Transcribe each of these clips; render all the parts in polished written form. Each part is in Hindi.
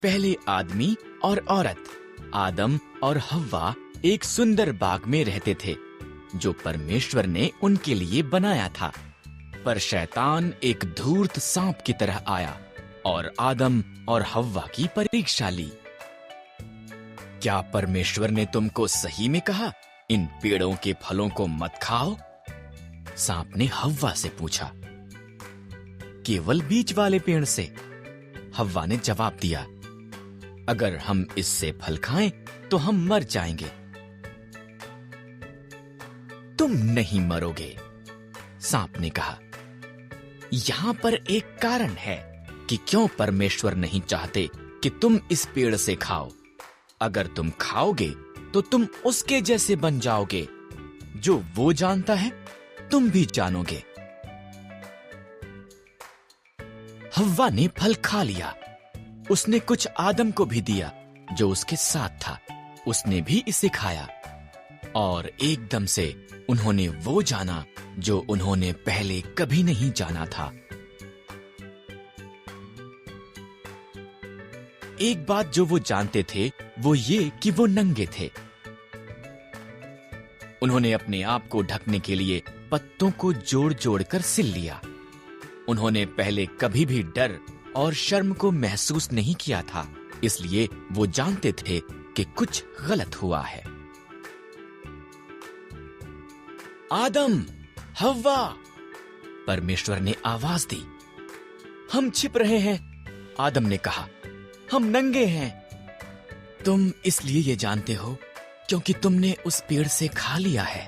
पहले आदमी और औरत आदम और हव्वा एक सुंदर बाग में रहते थे जो परमेश्वर ने उनके लिए बनाया था। पर शैतान एक धूर्त सांप की तरह आया और आदम और हव्वा की परीक्षा ली। क्या परमेश्वर ने तुमको सही में कहा, इन पेड़ों के फलों को मत खाओ? सांप ने हव्वा से पूछा। केवल बीज वाले पेड़ से, हव्वा ने जवाब दिया। अगर हम इससे फल खाएं तो हम मर जाएंगे। तुम नहीं मरोगे, सांप ने कहा। यहां पर एक कारण है कि क्यों परमेश्वर नहीं चाहते कि तुम इस पेड़ से खाओ। अगर तुम खाओगे तो तुम उसके जैसे बन जाओगे। जो वो जानता है तुम भी जानोगे। हव्वा ने फल खा लिया। उसने कुछ आदम को भी दिया जो उसके साथ था। उसने भी इसे खाया और एकदम से उन्होंने वो जाना जो उन्होंने पहले कभी नहीं जाना था। एक बात जो वो जानते थे वो ये कि वो नंगे थे। उन्होंने अपने आप को ढकने के लिए पत्तों को जोड़ जोड़ कर सिल लिया। उन्होंने पहले कभी भी डर और शर्म को महसूस नहीं किया था, इसलिए वो जानते थे कि कुछ गलत हुआ है। आदम, हव्वा, परमेश्वर ने आवाज दी। हम छिप रहे हैं, आदम ने कहा। हम नंगे हैं। तुम इसलिए ये जानते हो क्योंकि तुमने उस पेड़ से खा लिया है।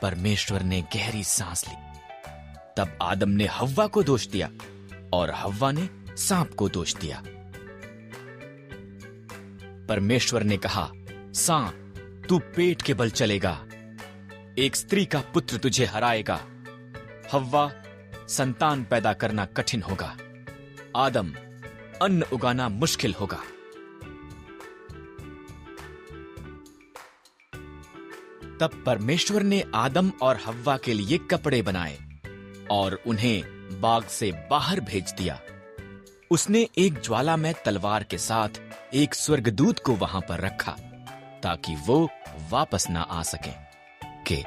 परमेश्वर ने गहरी सांस ली। तब आदम ने हव्वा को दोष दिया और हव्वा ने सांप को दोष दिया। परमेश्वर ने कहा, सांप, तू पेट के बल चलेगा। एक स्त्री का पुत्र तुझे हराएगा। हव्वा, संतान पैदा करना कठिन होगा। आदम, अन्न उगाना मुश्किल होगा। तब परमेश्वर ने आदम और हव्वा के लिए कपड़े बनाए और उन्हें बाग से बाहर भेज दिया। उसने एक ज्वालामय तलवार के साथ एक स्वर्गदूत को वहां पर रखा ताकि वो वापस ना आ सके।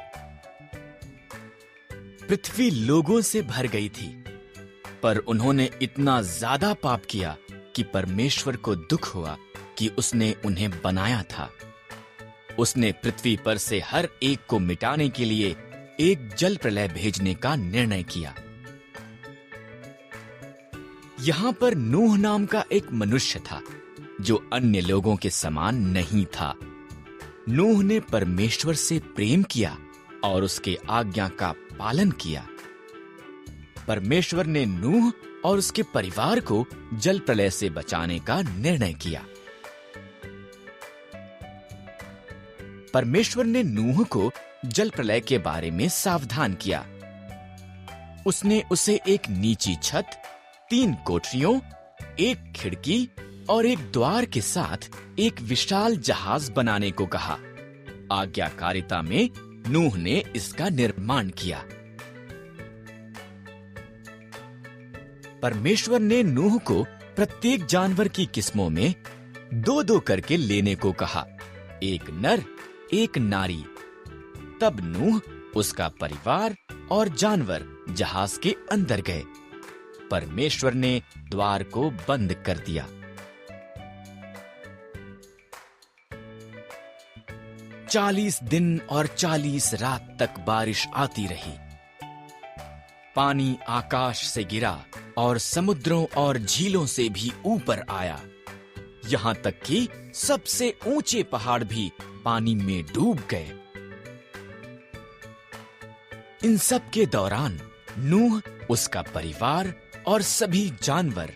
पृथ्वी लोगों से भर गई थी, पर उन्होंने इतना ज्यादा पाप किया कि परमेश्वर को दुख हुआ कि उसने उन्हें बनाया था। उसने पृथ्वी पर से हर एक को मिटाने के लिए एक जल प्रलय भेजने का निर्णय किया। यहां पर नूह नाम का एक मनुष्य था जो अन्य लोगों के समान नहीं था। नूह ने परमेश्वर से प्रेम किया और उसके आज्ञा का पालन किया। परमेश्वर ने नूह और उसके परिवार को जल प्रलय से बचाने का निर्णय किया। परमेश्वर ने नूह को जल प्रलय के बारे में सावधान किया। उसने उसे एक नीची छत, 3 कोठरियों, एक खिड़की और एक द्वार के साथ एक विशाल जहाज बनाने को कहा। आज्ञाकारिता में नूह ने इसका निर्माण किया। परमेश्वर ने नूह को प्रत्येक जानवर की किस्मों में 2-2 करके लेने को कहा, एक नर, एक नारी। तब नूह, उसका परिवार और जानवर जहाज के अंदर गए। परमेश्वर ने द्वार को बंद कर दिया। 40 दिन और 40 रात तक बारिश आती रही। पानी आकाश से गिरा और समुद्रों और झीलों से भी ऊपर आया, यहां तक कि सबसे ऊंचे पहाड़ भी पानी में डूब गए। इन सब के दौरान नूह, उसका परिवार और सभी जानवर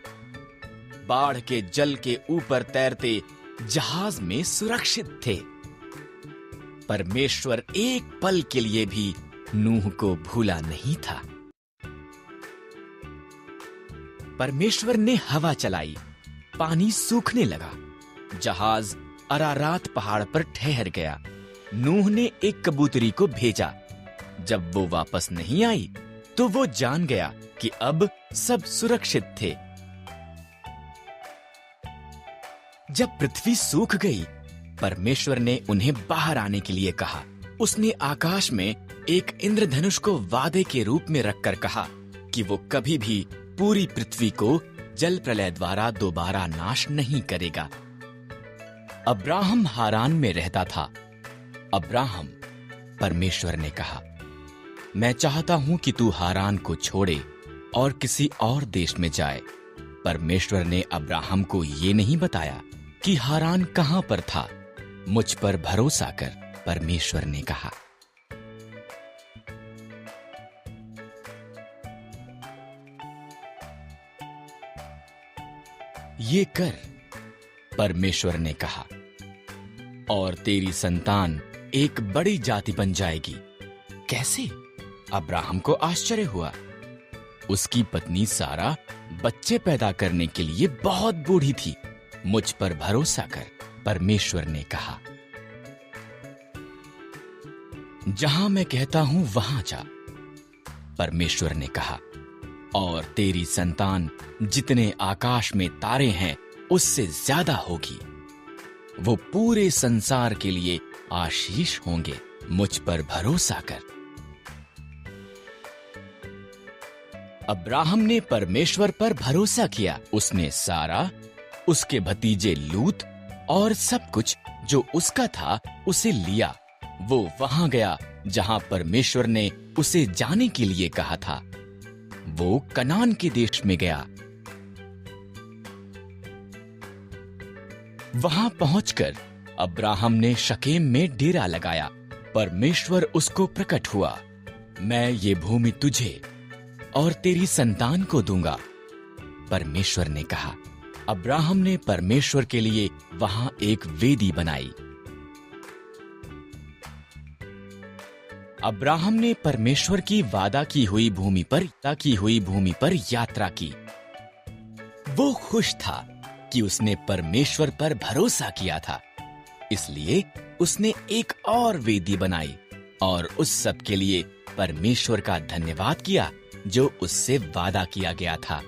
बाढ़ के जल के ऊपर तैरते जहाज में सुरक्षित थे। परमेश्वर एक पल के लिए भी नूह को भूला नहीं था। परमेश्वर ने हवा चलाई, पानी सूखने लगा। जहाज अरारात पहाड़ पर ठहर गया। नूह ने एक कबूतरी को भेजा। जब वो वापस नहीं आई तो वो जान गया कि अब सब सुरक्षित थे। जब पृथ्वी सूख गई, परमेश्वर ने उन्हें बाहर आने के लिए कहा। उसने आकाश में एक इंद्रधनुष को वादे के रूप में रखकर कहा कि वो कभी भी पूरी पृथ्वी को जल प्रलय द्वारा दोबारा नाश नहीं करेगा। अब्राहम हारान में रहता था। अब्राहम, परमेश्वर ने कहा, मैं चाहता हूं कि तू हारान को छोड़े और किसी और देश में जाए। परमेश्वर ने अब्राहम को ये नहीं बताया कि हारान कहां पर था। मुझ पर भरोसा कर, परमेश्वर ने कहा। ये कर, परमेश्वर ने कहा, और तेरी संतान एक बड़ी जाति बन जाएगी। कैसे? अब्राहम को आश्चर्य हुआ। उसकी पत्नी सारा बच्चे पैदा करने के लिए बहुत बूढ़ी थी। मुझ पर भरोसा कर, परमेश्वर ने कहा। जहां मैं कहता हूं वहां जा, परमेश्वर ने कहा, और तेरी संतान जितने आकाश में तारे हैं उससे ज्यादा होगी। वो पूरे संसार के लिए आशीष होंगे। मुझ पर भरोसा कर। अब्राहम ने परमेश्वर पर भरोसा किया। उसने सारा, उसके भतीजे लूत और सब कुछ जो उसका था उसे लिया। वो वहां गया जहां परमेश्वर ने उसे जाने के लिए कहा था। वो कनान के देश में गया। वहां पहुंचकर अब्राहम ने शकेम में डेरा लगाया। परमेश्वर उसको प्रकट हुआ। मैं ये भूमि तुझे और तेरी संतान को दूंगा, परमेश्वर ने कहा। अब्राहम ने परमेश्वर के लिए वहां एक वेदी बनाई। अब्राहम ने परमेश्वर की वादा की हुई भूमि पर यात्रा की। वो खुश था कि उसने परमेश्वर पर भरोसा किया था, इसलिए उसने एक और वेदी बनाई और उस सब के लिए परमेश्वर का धन्यवाद किया जो उससे वादा किया गया था।